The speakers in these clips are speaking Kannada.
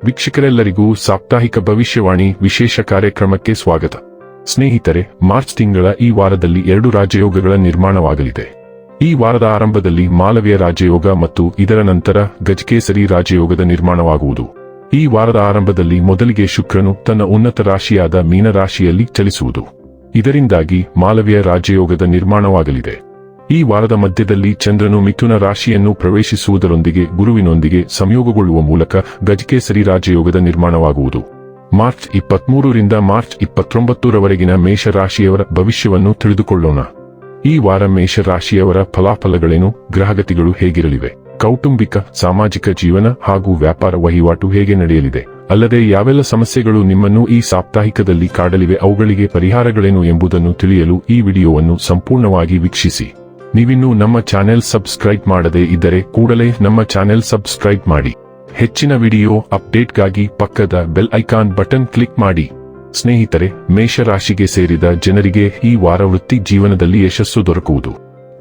ವೀಕ್ಷಕರೆಲ್ಲರಿಗೂ ಸಾಪ್ತಾಹಿಕ ಭವಿಷ್ಯವಾಣಿ ವಿಶೇಷ ಕಾರ್ಯಕ್ರಮಕ್ಕೆ ಸ್ವಾಗತ. ಸ್ನೇಹಿತರೆ, ಮಾರ್ಚ್ ತಿಂಗಳ ಈ ವಾರದಲ್ಲಿ 2 ರಾಜಯೋಗಗಳ ನಿರ್ಮಾಣವಾಗಲಿದೆ. ಈ ವಾರದ ಆರಂಭದಲ್ಲಿ ಮಾಲವ್ಯ ರಾಜಯೋಗ ಮತ್ತು ಇದರ ನಂತರ ಗಜಕೇಸರಿ ರಾಜಯೋಗದ ನಿರ್ಮಾಣವಾಗುವುದು. ಈ ವಾರದ ಆರಂಭದಲ್ಲಿ ಮೊದಲಿಗೆ ಶುಕ್ರನು ತನ್ನ ಉನ್ನತ ರಾಶಿಯಾದ ಮೀನ ರಾಶಿಯಲ್ಲಿ ಚಲಿಸುವುದು. ಇದರಿಂದಾಗಿ ಮಾಲವ್ಯ ರಾಜಯೋಗದ ನಿರ್ಮಾಣವಾಗಲಿದೆ. ಈ ವಾರದ ಮಧ್ಯದಲ್ಲಿ ಚಂದ್ರನು ಮಿಥುನ ರಾಶಿಯನ್ನು ಪ್ರವೇಶಿಸುವುದರೊಂದಿಗೆ ಗುರುವಿನೊಂದಿಗೆ ಸಂಯೋಗಗೊಳ್ಳುವ ಮೂಲಕ ಗಜಕೇಸರಿ ರಾಜಯೋಗದ ನಿರ್ಮಾಣವಾಗುವುದು. ಮಾರ್ಚ್ 23 ರಿಂದ ಮಾರ್ಚ್ 29 ರವರೆಗಿನ ಮೇಷರಾಶಿಯವರ ಭವಿಷ್ಯವನ್ನು ತಿಳಿದುಕೊಳ್ಳೋಣ. ಈ ವಾರ ಮೇಷರಾಶಿಯವರ ಫಲಾಫಲಗಳೇನು, ಗ್ರಹಗತಿಗಳು ಹೇಗಿರಲಿವೆ, ಕೌಟುಂಬಿಕ ಸಾಮಾಜಿಕ ಜೀವನ ಹಾಗೂ ವ್ಯಾಪಾರ ವಹಿವಾಟು ಹೇಗೆ ನಡೆಯಲಿದೆ, ಅಲ್ಲದೆ ಯಾವೆಲ್ಲ ಸಮಸ್ಯೆಗಳು ನಿಮ್ಮನ್ನು ಈ ಸಾಪ್ತಾಹಿಕದಲ್ಲಿ ಕಾಡಲಿವೆ, ಅವುಗಳಿಗೆ ಪರಿಹಾರಗಳೇನು ಎಂಬುದನ್ನು ತಿಳಿಯಲು ಈ ವಿಡಿಯೋವನ್ನು ಸಂಪೂರ್ಣವಾಗಿ ವೀಕ್ಷಿಸಿ. ನೀವಿನ್ನೂ ನಮ್ಮ ಚಾನೆಲ್ ಸಬ್ಸ್ಕ್ರೈಬ್ ಮಾಡದೇ ಇದ್ದರೆ ಕೂಡಲೇ ನಮ್ಮ ಚಾನೆಲ್ ಸಬ್ಸ್ಕ್ರೈಬ್ ಮಾಡಿ. ಹೆಚ್ಚಿನ ವಿಡಿಯೋ ಅಪ್ಡೇಟ್ಗಾಗಿ ಪಕ್ಕದ ಬೆಲ್ ಐಕಾನ್ ಬಟನ್ ಕ್ಲಿಕ್ ಮಾಡಿ. ಸ್ನೇಹಿತರೆ, ಮೇಷರಾಶಿಗೆ ಸೇರಿದ ಜನರಿಗೆ ಈ ವಾರ ವೃತ್ತಿ ಜೀವನದಲ್ಲಿ ಯಶಸ್ಸು ದೊರಕುವುದು.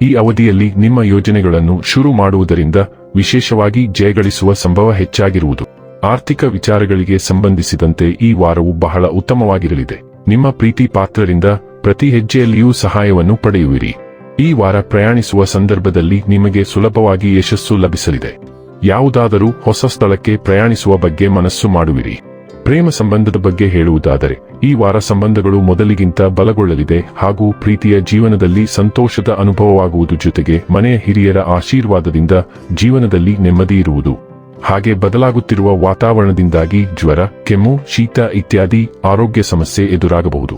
ಈ ಅವಧಿಯಲ್ಲಿ ನಿಮ್ಮ ಯೋಜನೆಗಳನ್ನು ಶುರು ಮಾಡುವುದರಿಂದ ವಿಶೇಷವಾಗಿ ಜಯಗಳಿಸುವ ಸಂಭವ ಹೆಚ್ಚಾಗಿರುವುದು. ಆರ್ಥಿಕ ವಿಚಾರಗಳಿಗೆ ಸಂಬಂಧಿಸಿದಂತೆ ಈ ವಾರವು ಬಹಳ ಉತ್ತಮವಾಗಿರಲಿದೆ. ನಿಮ್ಮ ಪ್ರೀತಿ ಪಾತ್ರರಿಂದ ಪ್ರತಿ ಹೆಜ್ಜೆಯಲ್ಲಿಯೂ ಸಹಾಯವನ್ನು ಪಡೆಯುವಿರಿ. ಈ ವಾರ ಪ್ರಯಾಣಿಸುವ ಸಂದರ್ಭದಲ್ಲಿ ನಿಮಗೆ ಸುಲಭವಾಗಿ ಯಶಸ್ಸು ಲಭಿಸಲಿದೆ. ಯಾವುದಾದರೂ ಹೊಸ ಸ್ಥಳಕ್ಕೆ ಪ್ರಯಾಣಿಸುವ ಬಗ್ಗೆ ಮನಸ್ಸು ಮಾಡುವಿರಿ. ಪ್ರೇಮ ಸಂಬಂಧದ ಬಗ್ಗೆ ಹೇಳುವುದಾದರೆ, ಈ ವಾರ ಸಂಬಂಧಗಳು ಮೊದಲಿಗಿಂತ ಬಲಗೊಳ್ಳಲಿದೆ ಹಾಗೂ ಪ್ರೀತಿಯ ಜೀವನದಲ್ಲಿ ಸಂತೋಷದ ಅನುಭವವಾಗುವುದು. ಜೊತೆಗೆ ಮನೆಯ ಹಿರಿಯರ ಆಶೀರ್ವಾದದಿಂದ ಜೀವನದಲ್ಲಿ ನೆಮ್ಮದಿ ಇರುವುದು. ಹಾಗೆ ಬದಲಾಗುತ್ತಿರುವ ವಾತಾವರಣದಿಂದಾಗಿ ಜ್ವರ, ಕೆಮ್ಮು, ಶೀತ ಇತ್ಯಾದಿ ಆರೋಗ್ಯ ಸಮಸ್ಯೆ ಎದುರಾಗಬಹುದು.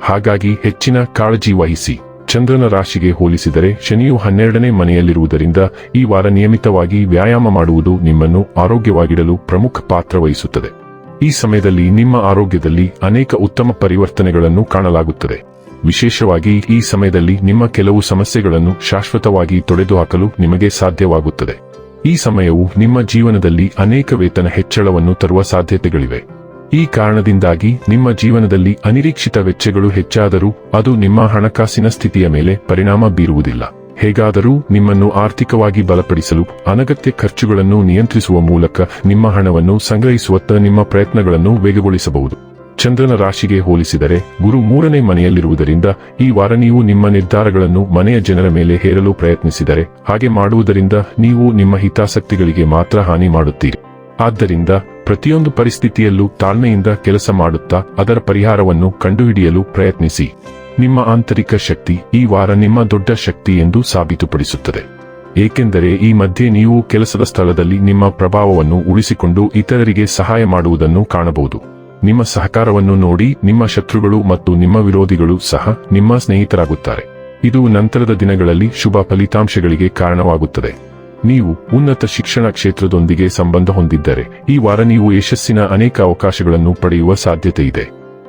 ಹಾಗಾಗಿ ಹೆಚ್ಚಿನ ಕಾಳಜಿ ವಹಿಸಿ. ಚಂದ್ರನ ರಾಶಿಗೆ ಹೋಲಿಸಿದರೆ ಶನಿಯು 12ನೇ ಮನೆಯಲ್ಲಿರುವುದರಿಂದ ಈ ವಾರ ನಿಯಮಿತವಾಗಿ ವ್ಯಾಯಾಮ ಮಾಡುವುದು ನಿಮ್ಮನ್ನು ಆರೋಗ್ಯವಾಗಿಡಲು ಪ್ರಮುಖ ಪಾತ್ರ ವಹಿಸುತ್ತದೆ. ಈ ಸಮಯದಲ್ಲಿ ನಿಮ್ಮ ಆರೋಗ್ಯದಲ್ಲಿ ಅನೇಕ ಉತ್ತಮ ಪರಿವರ್ತನೆಗಳನ್ನು ಕಾಣಲಾಗುತ್ತದೆ. ವಿಶೇಷವಾಗಿ ಈ ಸಮಯದಲ್ಲಿ ನಿಮ್ಮ ಕೆಲವು ಸಮಸ್ಯೆಗಳನ್ನು ಶಾಶ್ವತವಾಗಿ ತೊಡೆದುಹಾಕಲು ನಿಮಗೆ ಸಾಧ್ಯವಾಗುತ್ತದೆ. ಈ ಸಮಯವು ನಿಮ್ಮ ಜೀವನದಲ್ಲಿ ಅನೇಕ ವೇತನ ಹೆಚ್ಚಳವನ್ನು ತರುವ ಸಾಧ್ಯತೆಗಳಿವೆ. ಈ ಕಾರಣದಿಂದಾಗಿ ನಿಮ್ಮ ಜೀವನದಲ್ಲಿ ಅನಿರೀಕ್ಷಿತ ವೆಚ್ಚಗಳು ಹೆಚ್ಚಾದರೂ ಅದು ನಿಮ್ಮ ಹಣಕಾಸಿನ ಸ್ಥಿತಿಯ ಮೇಲೆ ಪರಿಣಾಮ ಬೀರುವುದಿಲ್ಲ. ಹೇಗಾದರೂ ನಿಮ್ಮನ್ನು ಆರ್ಥಿಕವಾಗಿ ಬಲಪಡಿಸಲು ಅನಗತ್ಯ ಖರ್ಚುಗಳನ್ನು ನಿಯಂತ್ರಿಸುವ ಮೂಲಕ ನಿಮ್ಮ ಹಣವನ್ನು ಸಂಗ್ರಹಿಸುವತ್ತ ನಿಮ್ಮ ಪ್ರಯತ್ನಗಳನ್ನು ವೇಗಗೊಳಿಸಬಹುದು. ಚಂದ್ರನ ರಾಶಿಗೆ ಹೋಲಿಸಿದರೆ ಗುರು 3ನೇ ಮನೆಯಲ್ಲಿರುವುದರಿಂದ ಈ ವಾರ ನೀವು ನಿಮ್ಮ ನಿರ್ಧಾರಗಳನ್ನು ಮನೆಯ ಜನರ ಮೇಲೆ ಹೇರಲು ಪ್ರಯತ್ನಿಸಿದರೆ ಹಾಗೆ ಮಾಡುವುದರಿಂದ ನೀವು ನಿಮ್ಮ ಹಿತಾಸಕ್ತಿಗಳಿಗೆ ಮಾತ್ರ ಹಾನಿ ಮಾಡುತ್ತೀರಿ. ಆದ್ದರಿಂದ ಪ್ರತಿಯೊಂದು ಪರಿಸ್ಥಿತಿಯಲ್ಲೂ ತಾಳ್ಮೆಯಿಂದ ಕೆಲಸ ಮಾಡುತ್ತಾ ಅದರ ಪರಿಹಾರವನ್ನು ಕಂಡುಹಿಡಿಯಲು ಪ್ರಯತ್ನಿಸಿ. ನಿಮ್ಮ ಆಂತರಿಕ ಶಕ್ತಿ ಈ ವಾರ ನಿಮ್ಮ ದೊಡ್ಡ ಶಕ್ತಿ ಎಂದು ಸಾಬೀತುಪಡಿಸುತ್ತದೆ. ಏಕೆಂದರೆ ಈ ಮಧ್ಯೆ ನೀವು ಕೆಲಸದ ಸ್ಥಳದಲ್ಲಿ ನಿಮ್ಮ ಪ್ರಭಾವವನ್ನು ಉಳಿಸಿಕೊಂಡು ಇತರರಿಗೆ ಸಹಾಯ ಮಾಡುವುದನ್ನು ಕಾಣಬಹುದು. ನಿಮ್ಮ ಸಹಕಾರವನ್ನು ನೋಡಿ ನಿಮ್ಮ ಶತ್ರುಗಳು ಮತ್ತು ನಿಮ್ಮ ವಿರೋಧಿಗಳು ಸಹ ನಿಮ್ಮ ಸ್ನೇಹಿತರಾಗುತ್ತಾರೆ. ಇದು ನಂತರದ ದಿನಗಳಲ್ಲಿ ಶುಭ ಫಲಿತಾಂಶಗಳಿಗೆ ಕಾರಣವಾಗುತ್ತದೆ. ನೀವು ಉನ್ನತ ಶಿಕ್ಷಣ ಕ್ಷೇತ್ರದೊಂದಿಗೆ ಸಂಬಂಧ ಹೊಂದಿದ್ದರೆ ಈ ವಾರ ನೀವು ಯಶಸ್ಸಿನ ಅನೇಕ ಅವಕಾಶಗಳನ್ನು ಪಡೆಯುವ ಸಾಧ್ಯತೆ ಇದೆ.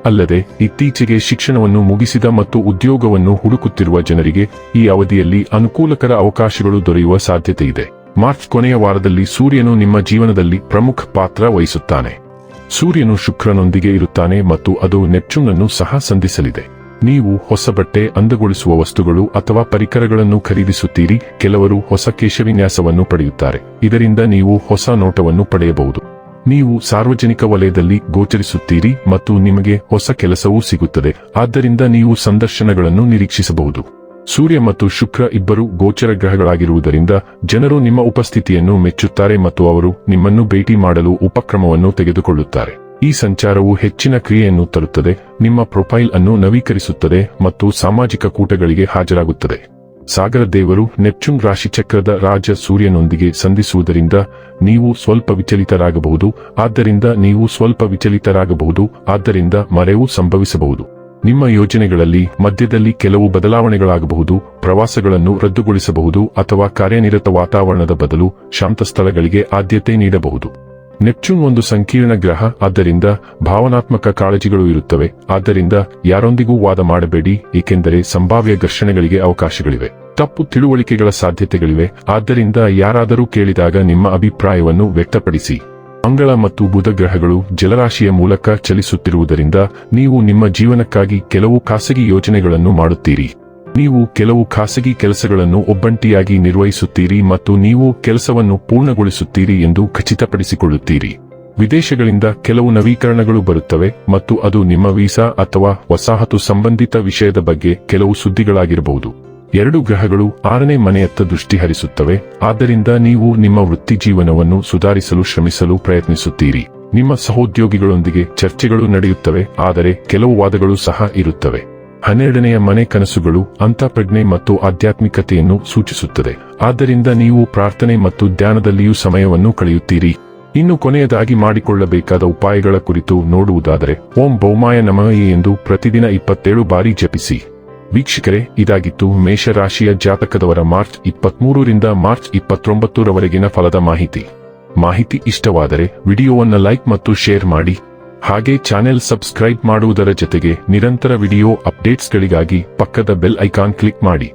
ಅಲ್ಲದೆ ಇತ್ತೀಚೆಗೆ ಶಿಕ್ಷಣವನ್ನು ಮುಗಿಸಿದ ಮತ್ತು ಉದ್ಯೋಗವನ್ನು ಹುಡುಕುತ್ತಿರುವ ಜನರಿಗೆ ಈ ಅವಧಿಯಲ್ಲಿ ಅನುಕೂಲಕರ ಅವಕಾಶಗಳು ದೊರೆಯುವ ಸಾಧ್ಯತೆ ಇದೆ. ಮಾರ್ಚ್ ಕೊನೆಯ ವಾರದಲ್ಲಿ ಸೂರ್ಯನು ನಿಮ್ಮ ಜೀವನದಲ್ಲಿ ಪ್ರಮುಖ ಪಾತ್ರ ವಹಿಸುತ್ತಾನೆ. ಸೂರ್ಯನು ಶುಕ್ರನೊಂದಿಗೆ ಇರುತ್ತಾನೆ ಮತ್ತು ಅದು ನೆಪ್ಚೂನನ್ನು ಸಹ ಸಂಧಿಸಲಿದೆ. ನೀವು ಹೊಸ ಬಟ್ಟೆ, ಅಂದಗೊಳಿಸುವ ವಸ್ತುಗಳು ಅಥವಾ ಪರಿಕರಗಳನ್ನು ಖರೀದಿಸುತ್ತೀರಿ. ಕೆಲವರು ಹೊಸ ಕೇಶವಿನ್ಯಾಸವನ್ನು ಪಡೆಯುತ್ತಾರೆ. ಇದರಿಂದ ನೀವು ಹೊಸ ನೋಟವನ್ನು ಪಡೆಯಬಹುದು. ನೀವು ಸಾರ್ವಜನಿಕ ವಲಯದಲ್ಲಿ ಗೋಚರಿಸುತ್ತೀರಿ ಮತ್ತು ನಿಮಗೆ ಹೊಸ ಕೆಲಸವೂ ಸಿಗುತ್ತದೆ. ಆದ್ದರಿಂದ ನೀವು ಸಂದರ್ಶನಗಳನ್ನು ನಿರೀಕ್ಷಿಸಬಹುದು. ಸೂರ್ಯ ಮತ್ತು ಶುಕ್ರ ಇಬ್ಬರು ಗೋಚರ ಗ್ರಹಗಳಾಗಿರುವುದರಿಂದ ಜನರು ನಿಮ್ಮ ಉಪಸ್ಥಿತಿಯನ್ನು ಮೆಚ್ಚುತ್ತಾರೆ ಮತ್ತು ಅವರು ನಿಮ್ಮನ್ನು ಭೇಟಿ ಮಾಡಲು ಉಪಕ್ರಮವನ್ನು ತೆಗೆದುಕೊಳ್ಳುತ್ತಾರೆ. ಈ ಸಂಚಾರವು ಹೆಚ್ಚಿನ ಕ್ರಿಯೆಯನ್ನು ತರುತ್ತದೆ, ನಿಮ್ಮ ಪ್ರೊಫೈಲ್ ಅನ್ನು ನವೀಕರಿಸುತ್ತದೆ ಮತ್ತು ಸಾಮಾಜಿಕ ಕೂಟಗಳಿಗೆ ಹಾಜರಾಗುತ್ತದೆ. ಸಾಗರ ದೇವರು ನೆಪ್ಚೂನ್ ರಾಶಿಚಕ್ರದ ರಾಜ ಸೂರ್ಯನೊಂದಿಗೆ ಸಂಧಿಸುವುದರಿಂದ ನೀವು ಸ್ವಲ್ಪ ವಿಚಲಿತರಾಗಬಹುದು. ಆದ್ದರಿಂದ ಮರೆವು ಸಂಭವಿಸಬಹುದು. ನಿಮ್ಮ ಯೋಜನೆಗಳಲ್ಲಿ ಮಧ್ಯದಲ್ಲಿ ಕೆಲವು ಬದಲಾವಣೆಗಳಾಗಬಹುದು. ಪ್ರವಾಸಗಳನ್ನು ರದ್ದುಗೊಳಿಸಬಹುದು ಅಥವಾ ಕಾರ್ಯನಿರತ ವಾತಾವರಣದ ಬದಲು ಶಾಂತ ಸ್ಥಳಗಳಿಗೆ ಆದ್ಯತೆ ನೀಡಬಹುದು. ನೆಪ್ಚೂನ್ ಒಂದು ಸಂಕೀರ್ಣ ಗ್ರಹ, ಆದ್ದರಿಂದ ಭಾವನಾತ್ಮಕ ಕಾಳಜಿಗಳು ಇರುತ್ತವೆ. ಆದ್ದರಿಂದ ಯಾರೊಂದಿಗೂ ವಾದ ಮಾಡಬೇಡಿ, ಏಕೆಂದರೆ ಸಂಭಾವ್ಯ ಘರ್ಷಣೆಗಳಿಗೆ ಅವಕಾಶಗಳಿವೆ. ತಪ್ಪು ತಿಳುವಳಿಕೆಗಳ ಸಾಧ್ಯತೆಗಳಿವೆ. ಆದ್ದರಿಂದ ಯಾರಾದರೂ ಕೇಳಿದಾಗ ನಿಮ್ಮ ಅಭಿಪ್ರಾಯವನ್ನು ವ್ಯಕ್ತಪಡಿಸಿ. ಮಂಗಳ ಮತ್ತು ಬುಧ ಗ್ರಹಗಳು ಜಲರಾಶಿಯ ಮೂಲಕ ಚಲಿಸುತ್ತಿರುವುದರಿಂದ ನೀವು ನಿಮ್ಮ ಜೀವನಕ್ಕಾಗಿ ಕೆಲವು ಖಾಸಗಿ ಯೋಜನೆಗಳನ್ನು ಮಾಡುತ್ತೀರಿ. ನೀವು ಕೆಲವು ಖಾಸಗಿ ಕೆಲಸಗಳನ್ನು ಒಬ್ಬಂಟಿಯಾಗಿ ನಿರ್ವಹಿಸುತ್ತೀರಿ ಮತ್ತು ನೀವು ಕೆಲಸವನ್ನು ಪೂರ್ಣಗೊಳಿಸುತ್ತೀರಿ ಎಂದು ಖಚಿತಪಡಿಸಿಕೊಳ್ಳುತ್ತೀರಿ. ವಿದೇಶಗಳಿಂದ ಕೆಲವು ನವೀಕರಣಗಳು ಬರುತ್ತವೆ ಮತ್ತು ಅದು ನಿಮ್ಮ ವೀಸಾ ಅಥವಾ ವಸಾಹತು ಸಂಬಂಧಿತ ವಿಷಯದ ಬಗ್ಗೆ ಕೆಲವು ಸುದ್ದಿಗಳಾಗಿರಬಹುದು. 2 ಗ್ರಹಗಳು 6ನೇ ಮನೆಯತ್ತ ದೃಷ್ಟಿ ಹರಿಸುತ್ತವೆ, ಆದ್ದರಿಂದ ನೀವು ನಿಮ್ಮ ವೃತ್ತಿಜೀವನವನ್ನು ಸುಧಾರಿಸಲು ಶ್ರಮಿಸಲು ಪ್ರಯತ್ನಿಸುತ್ತೀರಿ. ನಿಮ್ಮ ಸಹೋದ್ಯೋಗಿಗಳೊಂದಿಗೆ ಚರ್ಚೆಗಳು ನಡೆಯುತ್ತವೆ, ಆದರೆ ಕೆಲವು ವಾದಗಳು ಸಹ ಇರುತ್ತವೆ. 12ನೆಯ ಮನೆ ಕನಸುಗಳು, ಅಂತಃಪ್ರಜ್ಞೆ ಮತ್ತು ಆಧ್ಯಾತ್ಮಿಕತೆಯನ್ನು ಸೂಚಿಸುತ್ತದೆ, ಆದ್ದರಿಂದ ನೀವು ಪ್ರಾರ್ಥನೆ ಮತ್ತು ಧ್ಯಾನದಲ್ಲಿಯೂ ಸಮಯವನ್ನು ಕಳೆಯುತ್ತೀರಿ. ಇನ್ನು ಕೊನೆಯದಾಗಿ ಮಾಡಿಕೊಳ್ಳಬೇಕಾದ ಉಪಾಯಗಳ ಕುರಿತು ನೋಡುವುದಾದರೆ, ಓಂ ಭೌಮಾಯ ನಮಃ ಎಂದು ಪ್ರತಿದಿನ 27 ಬಾರಿ ಜಪಿಸಿ. ವೀಕ್ಷಕರೇ, ಇದಾಗಿತ್ತು ಮೇಷರಾಶಿಯ ಜಾತಕದವರ ಮಾರ್ಚ್ 23 ರಿಂದ ಮಾರ್ಚ್ 29 ರವರೆಗಿನ ಫಲದ ಮಾಹಿತಿ ಇಷ್ಟವಾದರೆ ವಿಡಿಯೋವನ್ನು ಲೈಕ್ ಮತ್ತು ಶೇರ್ ಮಾಡಿ. ಹಾಗೆ ಚಾನೆಲ್ ಸಬ್ಸ್ಕ್ರೈಬ್ ಮಾಡುವುದರ ಜೊತೆಗೆ ನಿರಂತರ ವಿಡಿಯೋ ಅಪ್ಡೇಟ್ಸ್ಗಳಿಗಾಗಿ ಪಕ್ಕದ ಬೆಲ್ ಐಕಾನ್ ಕ್ಲಿಕ್ ಮಾಡಿ.